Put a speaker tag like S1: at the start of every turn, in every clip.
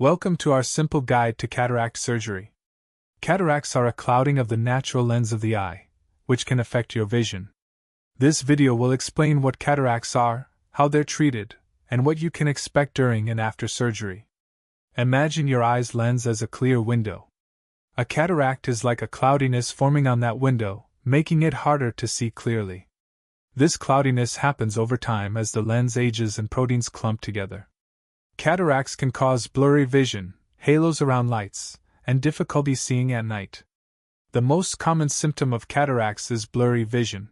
S1: Welcome to our simple guide to cataract surgery. Cataracts are a clouding of the natural lens of the eye, which can affect your vision. This video will explain what cataracts are, how they're treated, and what you can expect during and after surgery. Imagine your eye's lens as a clear window. A cataract is like a cloudiness forming on that window, making it harder to see clearly. This cloudiness happens over time as the lens ages and proteins clump together. Cataracts can cause blurry vision, halos around lights, and difficulty seeing at night. The most common symptom of cataracts is blurry vision.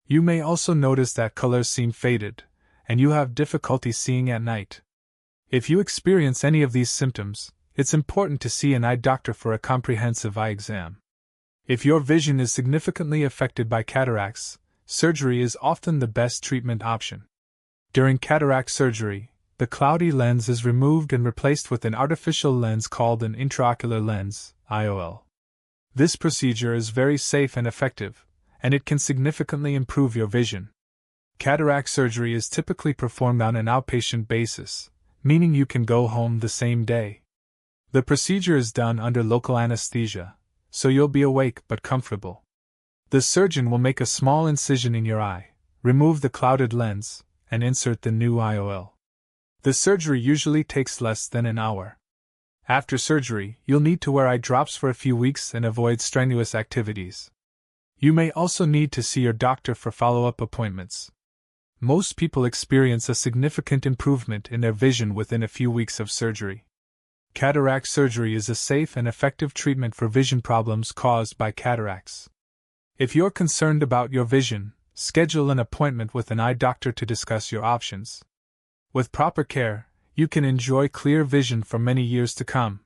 S1: You may also notice that colors seem faded, and you have difficulty seeing at night. If you experience any of these symptoms, it's important to see an eye doctor for a comprehensive eye exam. If your vision is significantly affected by cataracts, surgery is often the best treatment option. During cataract surgery, the cloudy lens is removed and replaced with an artificial lens called an intraocular lens, IOL. This procedure is very safe and effective, and it can significantly improve your vision. Cataract surgery is typically performed on an outpatient basis, meaning you can go home the same day. The procedure is done under local anesthesia, so you'll be awake but comfortable. The surgeon will make a small incision in your eye, remove the clouded lens, and insert the new IOL. The surgery usually takes less than an hour. After surgery, you'll need to wear eye drops for a few weeks and avoid strenuous activities. You may also need to see your doctor for follow-up appointments. Most people experience a significant improvement in their vision within a few weeks of surgery. Cataract surgery is a safe and effective treatment for vision problems caused by cataracts. If you're concerned about your vision, schedule an appointment with an eye doctor to discuss your options. With proper care, you can enjoy clear vision for many years to come.